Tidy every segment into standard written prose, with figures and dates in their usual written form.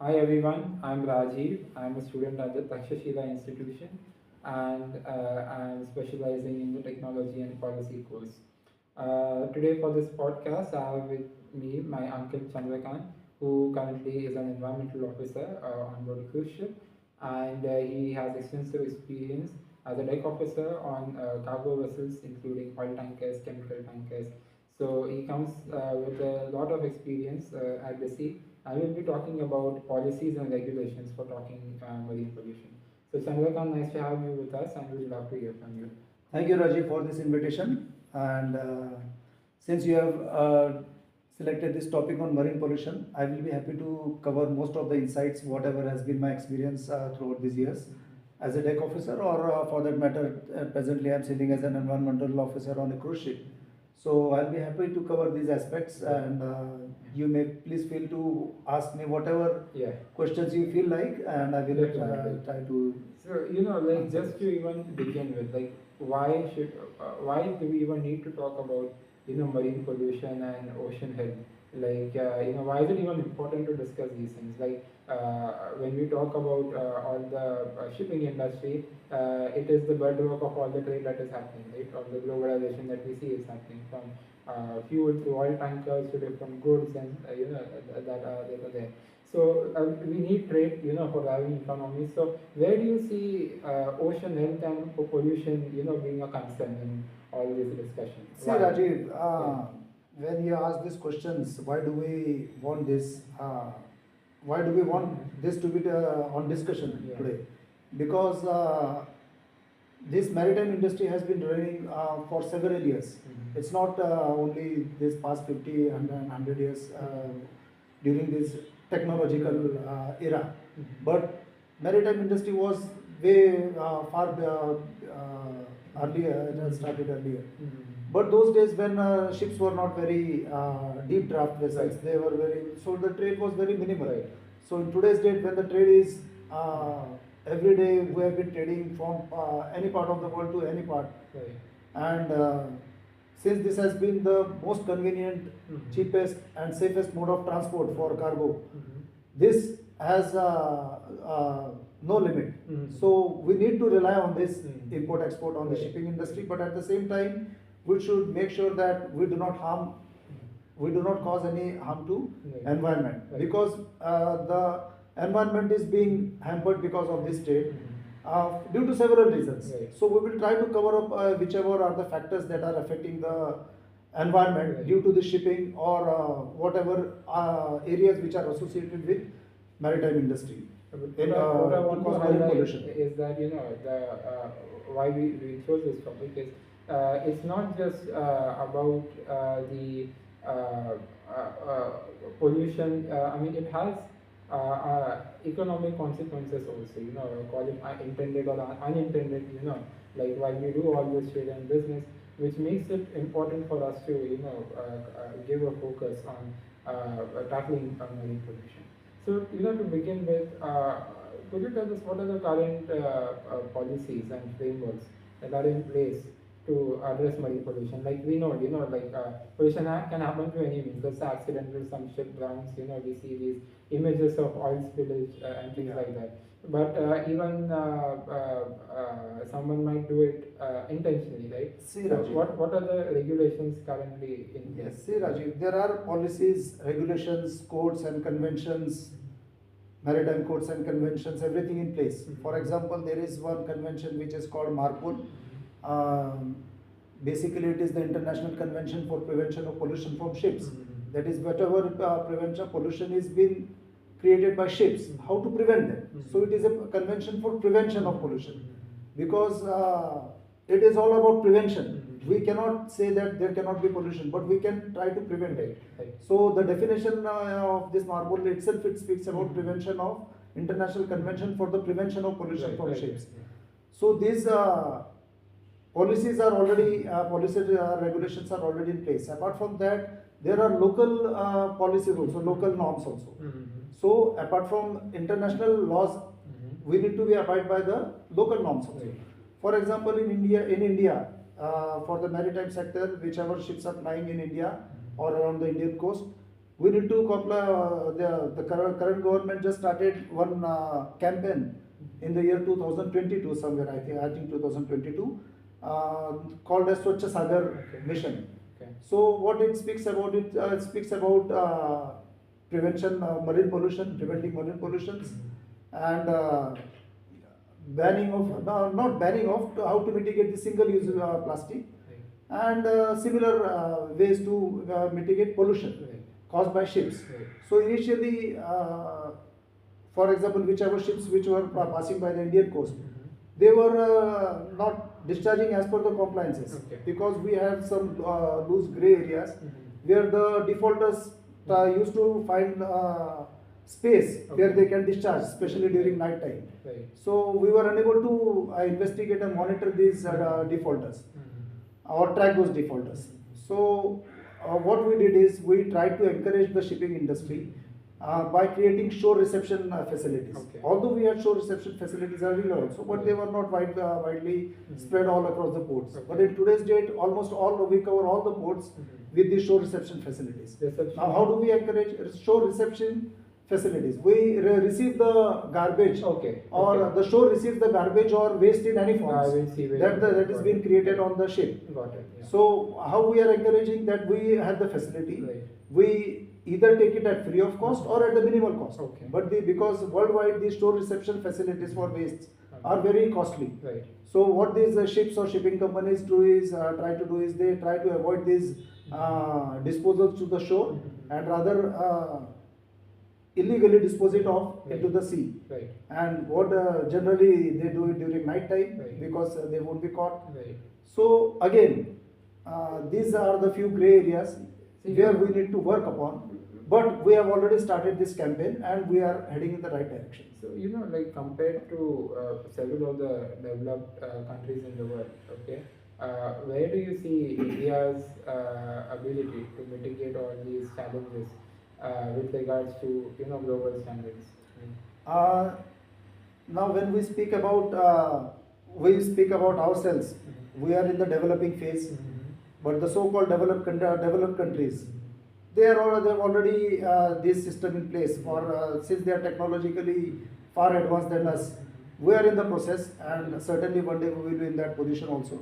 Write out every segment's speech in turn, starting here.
Hi everyone, I'm Rajiv. I'm a student at the Takshashila Institution and I'm specializing in the technology and policy course. Today for this podcast, I have with me my uncle Chandrakant, who currently is an environmental officer on board a cruise ship, and he has extensive experience as a deck officer on cargo vessels, including oil tankers, chemical tankers. So he comes with a lot of experience at the sea. I will be talking about policies and regulations for talking marine pollution. So Chandrakant, nice to have you with us, and we'd love to hear from you. Thank you, Rajiv, for this invitation. And since you have selected this topic on marine pollution, I will be happy to cover most of the insights, whatever has been my experience throughout these years as a deck officer, or for that matter, presently I'm sitting as an environmental officer on a cruise ship. So I'll be happy to cover these aspects, and you may please feel to ask me whatever Yeah. questions you feel like, and I will Definitely. try to. So just to even begin with, why do we even need to talk about marine pollution and ocean health? Why is it even important to discuss these things? When we talk about all the shipping industry, it is the bedrock of all the trade that is happening, right? All the globalization that we see is happening from fuel to oil tankers to different goods and that are there. So we need trade, for having economy. So where do you see ocean health and pollution, being a concern in all these discussions? See, Why? Rajiv, Yeah. when you ask these questions, why do we want this? Why do we want this to be on discussion Yeah. today? Because this maritime industry has been running for several years. Mhm. It's not only this past 50 and 100 years during this technological era, Mhm. but maritime industry was way far earlier, it has started earlier. Mhm. But those days when ships were not very deep draft vessels, Right. they were very, so the trade was very minimal. Right. So in today's date, when the trade is every day, we have been trading from any part of the world to any part, Right. and since this has been the most convenient, Mhm. cheapest, and safest mode of transport for cargo, Mhm. this has no limit. Mhm. So we need to rely on this Mhm. import export on the Right. shipping industry, but at the same time, we should make sure that we do not harm, we do not cause any harm to Right. environment, Right. because the environment is being hampered because of this trade. Mhm. Due to several reasons. Right. So we will try to cover up whichever are the factors that are affecting the environment Right. due to the shipping, or whatever areas which are associated with maritime industry. What I To want to cause marine highlight pollution. is that why we chose this topic is it's not just about the uh, uh, pollution. I mean, it has economic consequences also. Call it intended or unintended. Like while we do all this trade and business, which makes it important for us to give a focus on tackling marine pollution. So, to begin with, could you tell us what are the current policies and frameworks that are in place to address marine pollution? Like we know, pollution can happen to any means. Just accidental, some ship drowns. We see these images of oil spillage and things Yeah. like that. But even someone might do it intentionally, right? See, So, Rajiv. what are the regulations currently in place? Yes, see, Rajiv, there are policies, regulations, codes, and conventions, maritime codes and conventions, everything in place. For example, there is one convention which is called MARPOL. Um, Basically, it is the International Convention for Prevention of Pollution from Ships. Mhm. That is, whatever prevention pollution is being created by ships, how to prevent them. Mhm. So it is a convention for prevention of pollution, Mhm. because it is all about prevention. Mhm. We cannot say that there cannot be pollution, but we can try to prevent it. Right. So the definition of this MARPOL itself, it speaks about Mhm. prevention of International Convention for the Prevention of Pollution Right, from right, Ships. yeah. So these policies are already, policy regulations are already in place. Apart from that, there are local policy rules, or local norms also. Mhm. So apart from international laws, Mhm. we need to be abide by the local norms also. Right. For example, in India, for the maritime sector, whichever ships are plying in India or around the Indian coast, we need to comply. The current government just started one campaign in the year 2022 somewhere. I think 2022, called as Swachh Sagar mission. Okay. So what it speaks about, it speaks about prevention marine pollution, preventing marine pollutions, and banning of, no, not banning of, how to mitigate the single use plastic, Right. and similar ways to mitigate pollution Right. caused by ships. Right. So initially, for example, whichever ships which were passing by the Indian coast, they were not discharging as per the compliances, Okay. because we have some loose grey areas where the defaulters used to find space where Okay. they can discharge, especially during night time. Right. So we were unable to investigate and monitor these defaulters or track those defaulters. So what we did is we tried to encourage the shipping industry by creating shore reception facilities. Okay. Although we had shore reception facilities earlier also, but they were not widely spread all across the ports. Okay. But in today's date, almost we cover all the ports with these shore reception facilities. Reception. Now, how do we encourage shore reception facilities? We receive the garbage, Okay. or Okay. the shore receives the garbage or waste in any forms Garbage, sewage. that is Got being it. created on the ship. Got it. Yeah. So how we are encouraging that we have the facility, Right. we either take it at free of cost or at the minimal cost. Okay. But because worldwide these store reception facilities for wastes are very costly. Right. So what these ships or shipping companies do is they try to avoid these disposals to the shore and rather illegally dispose it off into the sea. Right. And what generally they do it during night time, Right. because they won't be caught. Right. So again, these are the few gray areas See, where we need to work upon. But we have already started this campaign and we are heading in the right direction. So, like compared to several of the developed countries in the world, okay, where do you see India's ability to mitigate all these challenges with regards to, global standards? Now, when we speak about ourselves, we are in the developing phase. But the so-called developed countries, they have already this system in place for since they are technologically far advanced than us. We are in the process, and certainly one day we will be in that position also.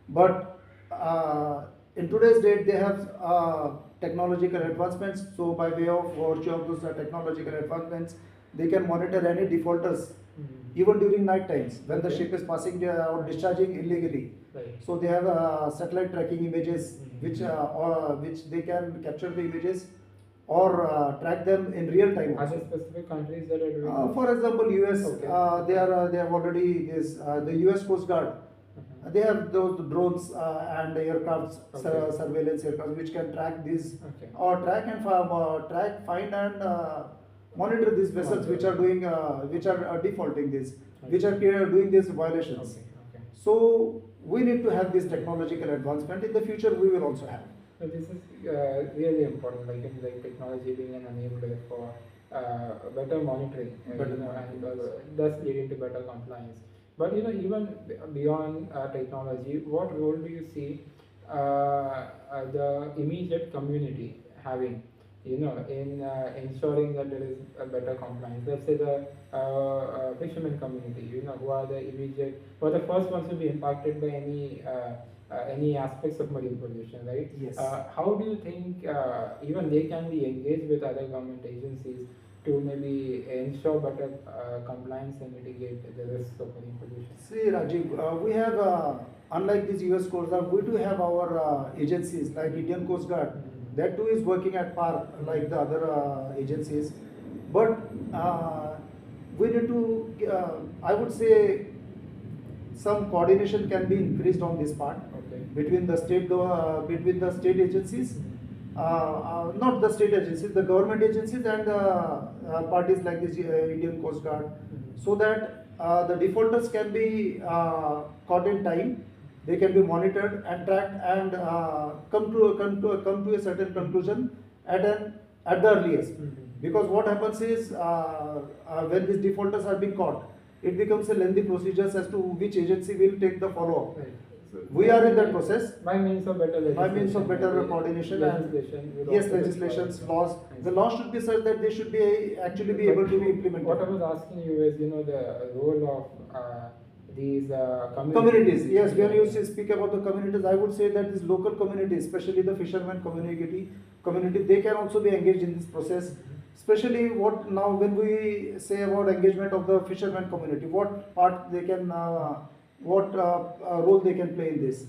But in today's date, they have technological advancements. So by way of virtue of those technological advancements, they can monitor any defaulters even during night times when the Okay. ship is passing or discharging illegally. Right. So they have satellite tracking images which they can capture the images or track them in real time. Are Also. there specific countries that are doing this? For example, US, Okay. they have already this the US Coast Guard. They have those drones and aircrafts, Okay. surveillance aircrafts, which can track these Okay. or track and find and monitor these vessels which are doing defaulting this, which are doing these violations. Okay. Okay. So we need to have this technological advancement. In the future, we will also have. So this is really important, like technology being an enabler for better monitoring, Better and thus leading to better compliance. But even beyond technology, what role do you see the immediate community having, in ensuring that there is a better compliance? Let's say the fishermen community, who are the first ones to be impacted by any aspects of marine pollution, right? Yes. How do you think even they can be engaged with other government agencies to maybe ensure better compliance and mitigate the risks of marine pollution? See, Rajiv, we have, unlike this US Coast Guard, we do have our agencies like Indian Coast Guard. That too is working at par like the other agencies. But we need to, I would say, some coordination can be increased on this part. Okay. Between the state agencies, not the state agencies, the government agencies and parties like this Indian Coast Guard, so that the defaulters can be caught in time, they can be monitored and tracked and come to a certain conclusion at the earliest. Because what happens is when these defaulters are being caught, it becomes a lengthy procedure as to which agency will take the follow-up. Right. We are in that process. By means of better legislation. By means of better coordination legislation. and yes, legislations, laws. The laws should be such that they should be actually be able to be implemented. What I was asking you is, the role of these communities. Yes, when you speak about the communities, I would say that these local communities, especially the fishermen community, they can also be engaged in this process. Especially what now when we say about engagement of the fishermen community, what part they can, what role they can play in this.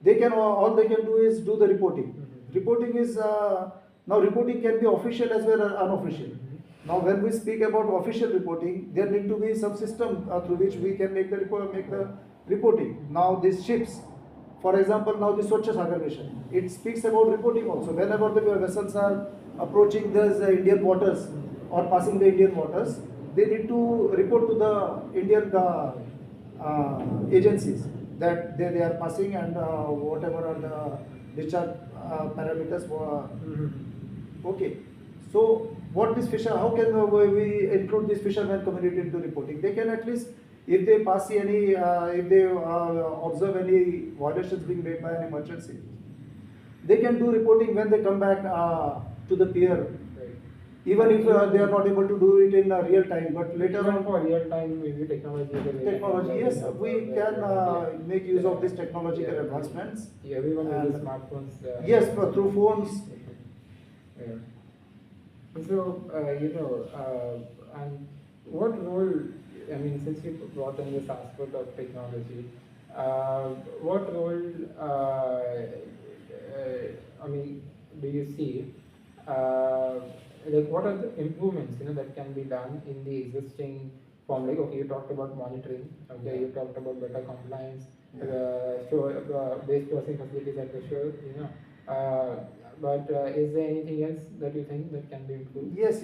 They can, all they can do is do the reporting. Reporting is, now reporting can be official as well as unofficial. Now when we speak about official reporting, there need to be some system through which we can make the reporting. Now these ships, for example, now the Takshashila mission, it speaks about reporting also. Whenever the vessels are approaching the Indian waters or passing the Indian waters, they need to report to the Indian agencies that they are passing and whatever are the discharge parameters. Okay. So what this how can we include this fisherman community into reporting? They can at least, if they pass any, if they observe any violations being made by an emergency, they can do reporting when they come back to the pier. Right. Even if they are not able to do it in real time, but later on for real time, maybe technology. Yes, we can make use of these technological advancements. Yeah, everyone uses smartphones. Yes, through phones. Yeah. So, and what role, I mean, since you brought in this aspect of technology, what role, do you see, like what are the improvements, that can be done in the existing form? Like, okay, you talked about monitoring, okay, you talked about better compliance, waste processing facilities at the shore, but is there anything else that you think that can be improved? Yes.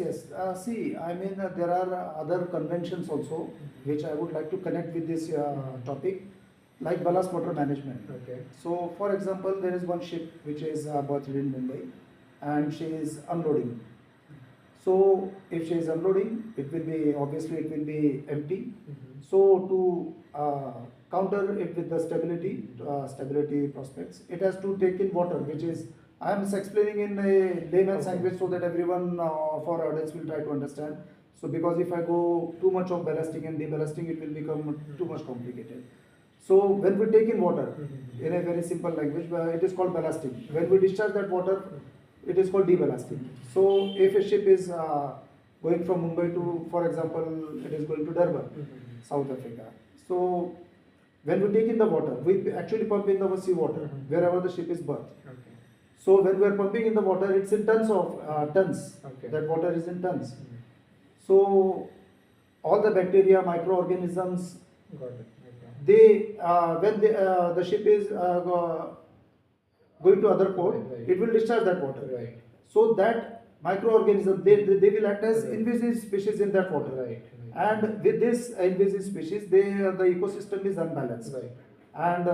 See, I mean, there are other conventions also, which I would like to connect with this topic, like ballast water management. Okay. So, for example, there is one ship which is berthed in Mumbai, and she is unloading. So, if she is unloading, it will be, obviously it will be empty. So, to counter it with the stability prospects, it has to take in water, which is, I am explaining in a layman's language so that everyone of our audience will try to understand. So because if I go too much of ballasting and deballasting, it will become too much complicated. So when we take in water, in a very simple language, it is called ballasting. When we discharge that water, it is called deballasting. So if a ship is going from Mumbai to, for example, it is going to Durban, South Africa. So when we take in the water, we actually pump in the sea water wherever the ship is berthed. So when we are pumping in the water, it's in tons of tons. Okay. That water is in tons. So all the bacteria, microorganisms, they when the ship is going to other port, it will discharge that water. Right. So that microorganism, they will act as invasive species in that water. Right. And with this invasive species, the ecosystem is unbalanced. Right. And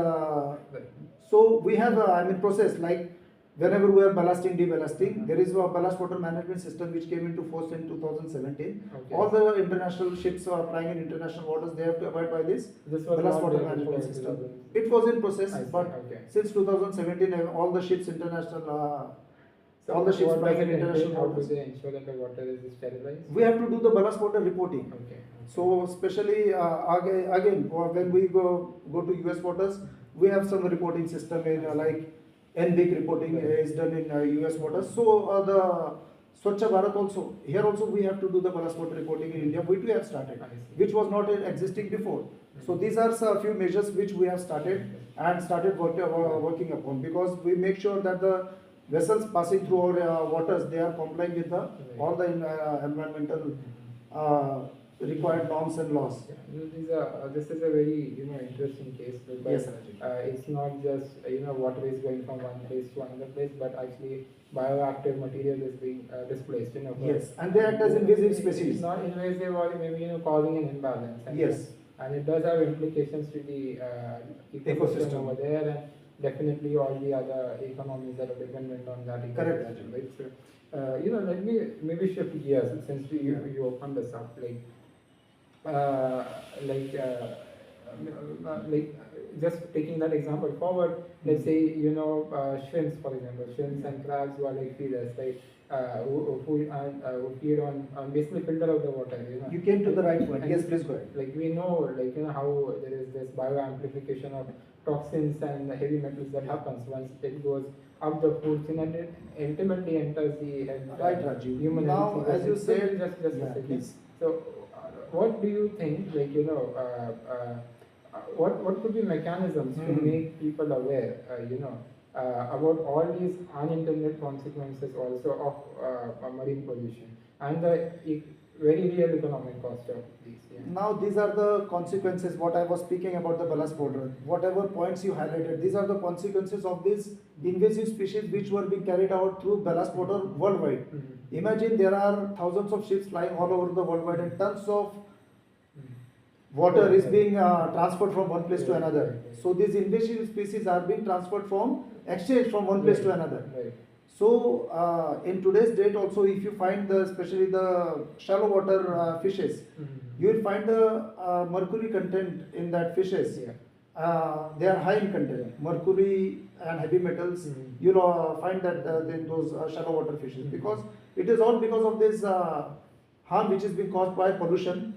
so we have process like, whenever we are ballasting, deballasting, there is a ballast water management system which came into force in 2017. Okay. All the international ships are flying in international waters, they have to abide by this ballast water management system. It was in process, but since 2017, all the ships international, all the ships flying in international waters. How do they ensure that the water is sterilized? We have to do the ballast water reporting. Okay. So especially again, when we go to US waters, we have some reporting system in like NBIC reporting is done in US waters. So the Swachh Bharat also, here also we have to do the ballast water reporting in India, which we have started, which was not existing before. So these are a few measures which we have started and started working upon, because we make sure that the vessels passing through our waters, they are complying with all the environmental required norms and laws. This is a very interesting case, because it's not just water is going from one place to another place, but actually bioactive material is being displaced. Yes, and they act as invasive species. It's not invasive, or maybe causing an imbalance. And it does have implications to the ecosystem over there, and definitely all the other economies that are dependent on that ecosystem. Right? So, let me maybe shift gears, since you opened this up. like just taking that example forward, let's say shrimps, for example, shrimps and crabs who are like feeders, right? Who feed on basically filter of the water. You came to the right point. And Yes, please go ahead. like we know, like how there is this bioamplification of toxins and heavy metals that happens once it goes up the food chain, and it ultimately enters the Right, Rajiv. human Now, health. as you So said, just yeah, a second. please. So, what do you think? Like what could be mechanisms to make people aware? About all these unintended consequences also of marine pollution and the very real economic cost of these. Yeah. Now, these are the consequences. What I was speaking about the ballast water, whatever points you highlighted, these are the consequences of these invasive species which were being carried out through ballast water worldwide. Imagine there are thousands of ships flying all over the worldwide, and tons of water is being transferred from one place to another. So these invasive species are being transferred from exchange from one place to another. So in today's date also, if you find especially the shallow water fishes, you will find the mercury content in that fishes. They are high in content, mercury and heavy metals. You'll find that in those shallow water fishes, because it is all because of this harm which is being caused by pollution.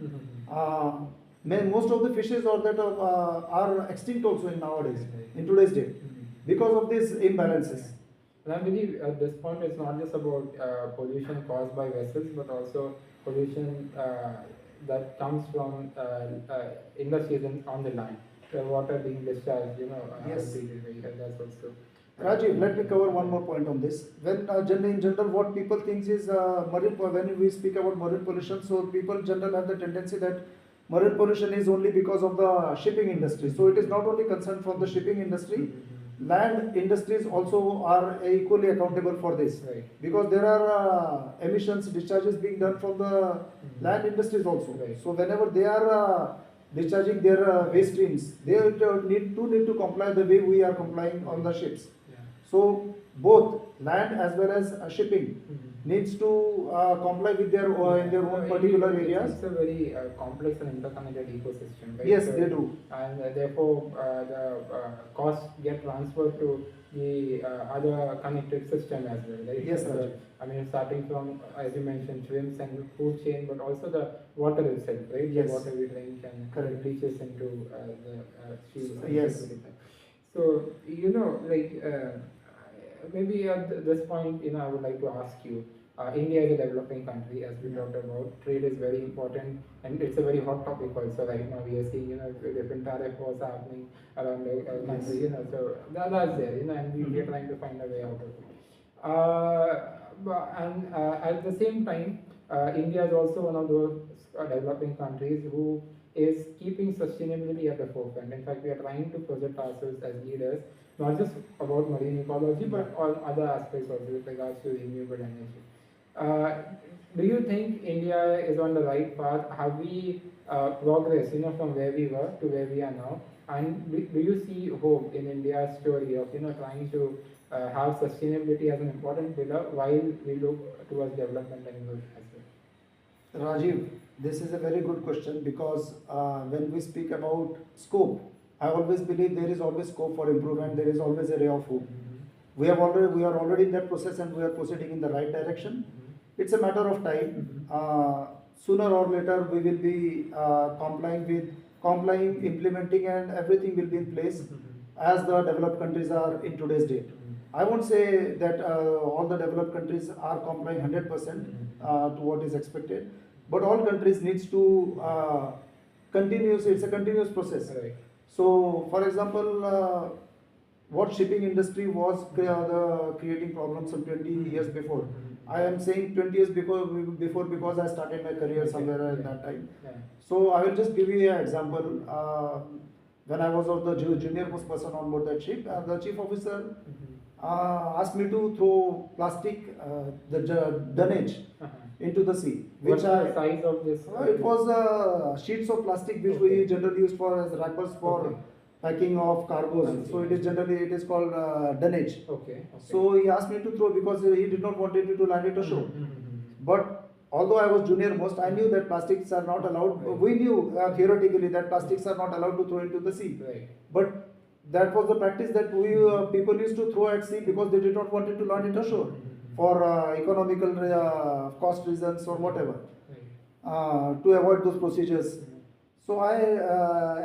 Most of the fishes are extinct also in nowadays, in today's date, because of these imbalances. And I believe at this point it's not just about pollution caused by vessels, but also pollution that comes from industries on the land. The water being discharged, Yes. that's also. Rajiv, let me cover one more point on this. When in general, what people think is when we speak about marine pollution, so people in general have the tendency that marine pollution is only because of the shipping industry. So it is not only concerned from the shipping industry. Land industries also are equally accountable for this, because there are emissions discharges being done from the land industries also. So whenever they are discharging their waste streams, they need to comply the way we are complying on the ships. So both land as well as shipping needs to comply with their in their own particular areas. It's a very complex and interconnected ecosystem, right? Yes, they do. And therefore, the costs get transferred to the other connected system as well, right? Yes, so, I mean, starting from, as you mentioned, shrimps and food chain, but also the water itself, right? Yes. The water we drink and leaches into the streams. Yes. So, maybe at this point, I would like to ask you, India is a developing country, as we talked about. Trade is very important, and it's a very hot topic also right now. We are seeing, different tariff wars happening around the country, so that's there, and we are trying to find a way out of it. And at the same time, India is also one of those developing countries who is keeping sustainability at the forefront. In fact, we are trying to project ourselves as leaders, not just about marine ecology, but all other aspects also with regards to renewable energy. Do you think India is on the right path? Have we progressed, from where we were to where we are now? And do you see hope in India's story of, trying to have sustainability as an important pillar while we look towards development and growth as well? Rajiv, this is a very good question, because when we speak about scope, I always believe there is always scope for improvement. There is always a ray of hope. We are already in that process, and we are proceeding in the right direction. It's a matter of time. Sooner or later, we will be complying, implementing, and everything will be in place as the developed countries are in today's date. I won't say that all the developed countries are complying 100% to what is expected, but all countries needs to it's a continuous process. Right. So, for example, what shipping industry was creating problems some 20 years before. I am saying 20 years before because I started my career somewhere at that time. So I will just give you an example. When I was the junior most person on board that ship, the chief officer asked me to throw plastic, the dunnage, into the sea. What's the size of this? It was sheets of plastic which we generally use for as wrappers for packing of cargoes. So it is called dunnage. Okay. So he asked me to throw because he did not want it to land it ashore. But although I was junior most, I knew that plastics are not allowed. Right. We knew theoretically that plastics are not allowed to throw into the sea. Right. But that was the practice that we people used to throw at sea because they did not want it to land it ashore for economical cost reasons or whatever, Right. to avoid those procedures. So I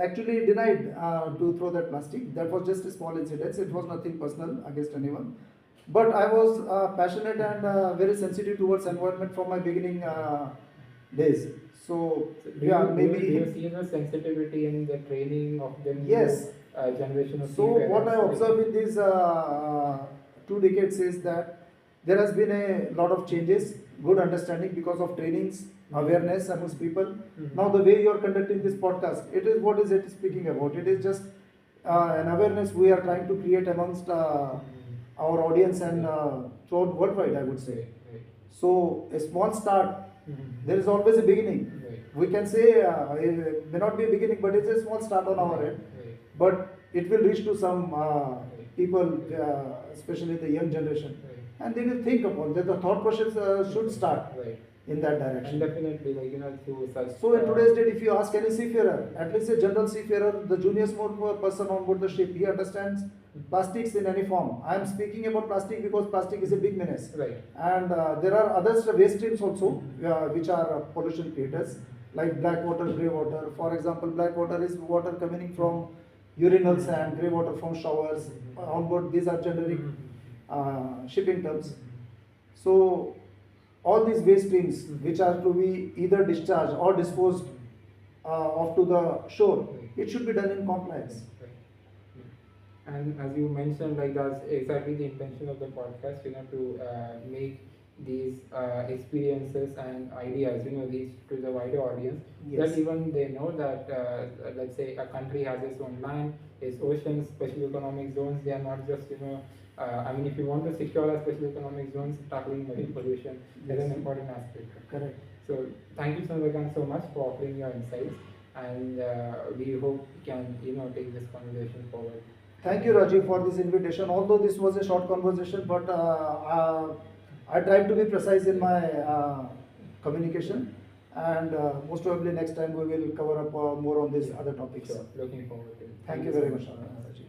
actually denied to throw that plastic. That was just a small incident. It was nothing personal against anyone. But I was passionate and very sensitive towards environment from my beginning days. So So yeah, do maybe you see the sensitivity in the training of the new yes. generation of So what I seafarers? observe in these 2 decades is that there has been a lot of changes, good understanding because of trainings, awareness amongst people. Mhm. Now the way you are conducting this podcast, it is what is it speaking about? It is just an awareness we are trying to create amongst our audience and throughout worldwide, I would say. Right. So a small start, Mhm. there is always a beginning. Right. We can say it may not be a beginning, but it's a small start on our end. Right. But it will reach to some people, especially the young generation, Right. and they will think about that. The thought process should start Right. in that And direction. definitely, like through such. So in today's date, if you ask any seafarer, at least a general seafarer, the junior most person on board the ship, he understands plastics in any form. I am speaking about plastic because plastic is a big menace. Right. And there are other waste streams also, which are pollution creators, like black water, grey water. For example, black water is water coming from urinals and grey water from showers. On board, these are generic shipping terms. So all these waste streams which are to be either discharged or disposed off to the shore, it should be done in compliance. And as you mentioned, like that's exactly the intention of the podcast, to make these experiences and ideas, reach to the wider audience. Yes. That even they know that, let's say, a country has its own land, its oceans, special economic zones. They are not just, if you want to secure a special economic zones, tackling marine pollution is an important aspect. Correct. So thank you, Chandrakant, so much for offering your insights, and we hope we can, take this conversation forward. Thank you, Rajiv, for this invitation. Although this was a short conversation, but I tried to be precise in my communication, and most probably next time we will cover up more on these other topics. Sure. Looking forward to it. Thank you very much, Rajiv.